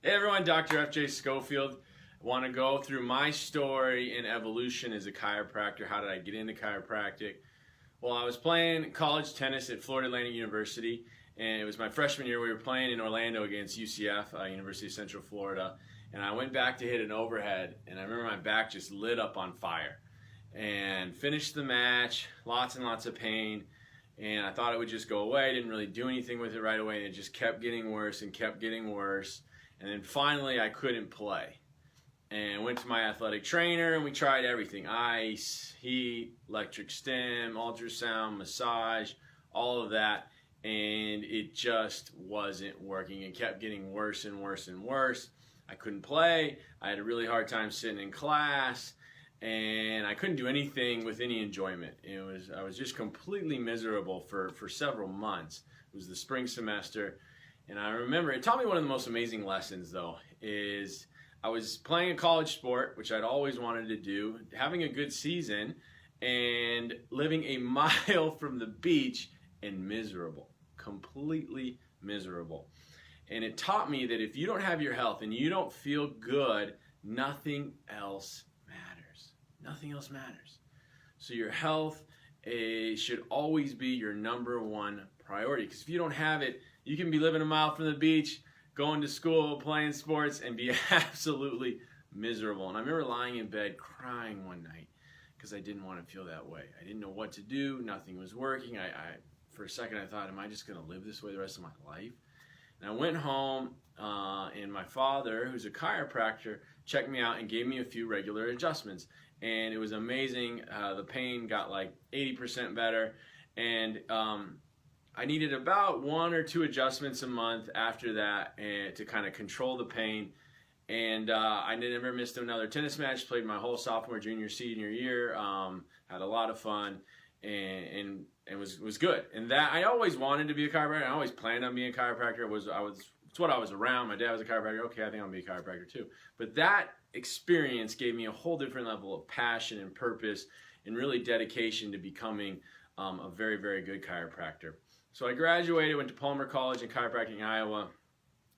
Hey everyone, Dr. F.J. Schofield. I want to go through my story and evolution as a chiropractor. How did I get into chiropractic? Well, I was playing college tennis at Florida Atlantic University, and it was my freshman year. We were playing in Orlando against UCF, University of Central Florida, and I went back to hit an overhead, and I remember my back just lit up on fire. And finished the match, lots and lots of pain, and I thought it would just go away. Didn't really do anything with it right away, and it just kept getting worse and kept getting worse. And then finally I couldn't play, and went to my athletic trainer, and we tried everything: ice, heat, electric stim, ultrasound, massage, all of that, and it just wasn't working. It kept getting worse and worse and worse. I couldn't play. I had a really hard time sitting in class, and I couldn't do anything with any enjoyment. I was just completely miserable for several months. It was the spring semester. And I remember, it taught me one of the most amazing lessons, though, is I was playing a college sport, which I'd always wanted to do, having a good season, and living a mile from the beach and miserable, completely miserable. And it taught me that if you don't have your health and you don't feel good, nothing else matters. Nothing else matters. So your health should always be your number one priority, because if you don't have it, you can be living a mile from the beach, going to school, playing sports, and be absolutely miserable. And I remember lying in bed crying one night because I didn't want to feel that way. I didn't know what to do. Nothing was working. For a second, I thought, am I just going to live this way the rest of my life? And I went home, and my father, who's a chiropractor, checked me out and gave me a few regular adjustments. And it was amazing. The pain got like 80% better. And I needed about 1 or 2 adjustments a month after that to kind of control the pain. And I never missed another tennis match. Played my whole sophomore, junior, senior year. Had a lot of fun, and was good. And that I always wanted to be a chiropractor. I always planned on being a chiropractor. It's what I was around. My dad was a chiropractor. Okay, I think I'm gonna be a chiropractor too. But that experience gave me a whole different level of passion and purpose, and really dedication to becoming a very, very good chiropractor. So I graduated, went to Palmer College in chiropractic in Iowa,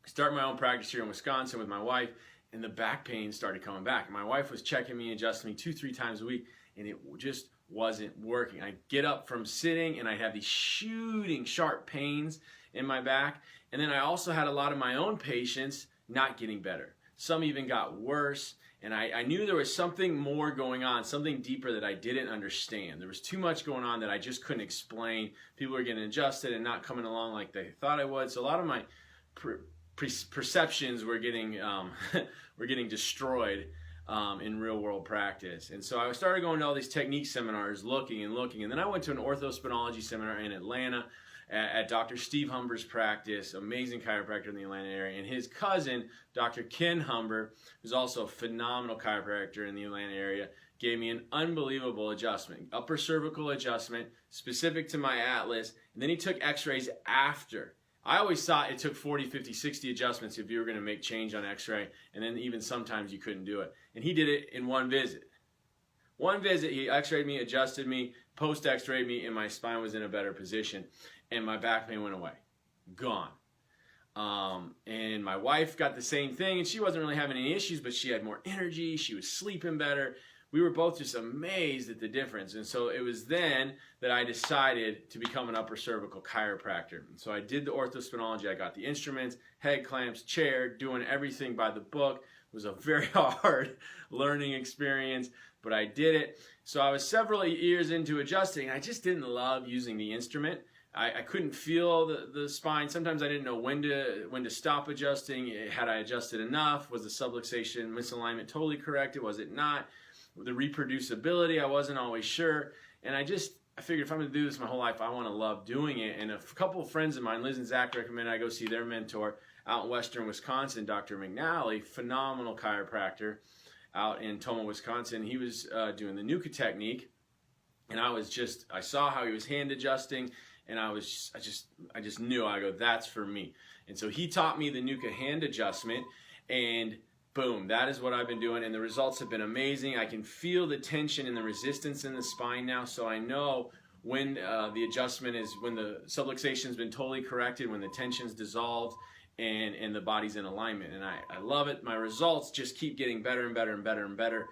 started my own practice here in Wisconsin with my wife, and the back pain started coming back. My wife was checking me, adjusting me 2-3 times a week, and it just wasn't working. I'd get up from sitting, and I'd have these shooting sharp pains in my back, and then I also had a lot of my own patients not getting better. Some even got worse, and I knew there was something more going on, something deeper that I didn't understand. There was too much going on that I just couldn't explain. People were getting adjusted and not coming along like they thought I would. So a lot of my perceptions were getting were getting destroyed in real world practice. And so I started going to all these technique seminars, looking, and then I went to an orthospinology seminar in Atlanta at Dr. Steve Humber's practice, amazing chiropractor in the Atlanta area, and his cousin, Dr. Ken Humber, who's also a phenomenal chiropractor in the Atlanta area, gave me an unbelievable adjustment, upper cervical adjustment, specific to my atlas, and then he took x-rays after. I always thought it took 40, 50, 60 adjustments if you were going to make change on x-ray, and then even sometimes you couldn't do it. And he did it in one visit. One visit, he x-rayed me, adjusted me, post-x-rayed me, and my spine was in a better position. And my back pain went away, gone. And my wife got the same thing, and she wasn't really having any issues, but she had more energy, she was sleeping better. We were both just amazed at the difference. And so it was then that I decided to become an upper cervical chiropractor. And so I did the orthospinology, I got the instruments, head clamps, chair, doing everything by the book. It was a very hard learning experience, but I did it. So I was several years into adjusting, and I just didn't love using the instrument. I couldn't feel the spine. Sometimes I didn't know when to stop adjusting. Had I adjusted enough? Was the subluxation misalignment totally corrected? Was it not? The reproducibility, I wasn't always sure. And I figured if I'm going to do this my whole life, I want to love doing it. And a couple of friends of mine, Liz and Zach, recommended I go see their mentor out in western Wisconsin, Dr. McNally, phenomenal chiropractor out in Tomah, Wisconsin. He was doing the Nuka technique. And I saw how he was hand adjusting, and I just knew, I go, that's for me. And so he taught me the Nuka hand adjustment, and boom, that is what I've been doing, and the results have been amazing. I can feel the tension and the resistance in the spine now, so I know when the adjustment is, when the subluxation has been totally corrected, when the tension's dissolved, and the body's in alignment. And I love it. My results just keep getting better and better and better and better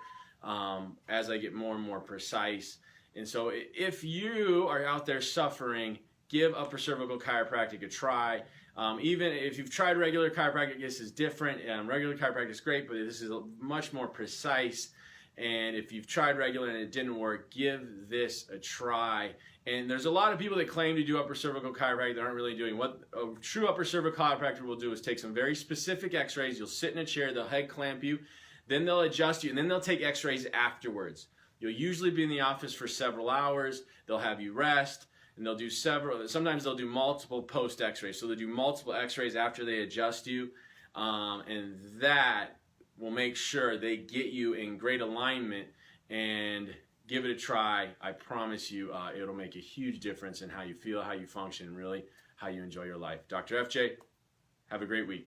as I get more and more precise. And so if you are out there suffering, give upper cervical chiropractic a try. Even if you've tried regular chiropractic, this is different. Regular chiropractic is great, but this is much more precise. And if you've tried regular and it didn't work, give this a try. And there's a lot of people that claim to do upper cervical chiropractic that aren't really doing. What a true upper cervical chiropractor will do is take some very specific x-rays. You'll sit in a chair, they'll head clamp you, then they'll adjust you, and then they'll take x-rays afterwards. You'll usually be in the office for several hours. They'll have you rest, and they'll do sometimes they'll do multiple post x-rays. So they'll do multiple x-rays after they adjust you, and that will make sure they get you in great alignment. And give it a try. I promise you it'll make a huge difference in how you feel, how you function, and really how you enjoy your life. Dr. FJ, have a great week.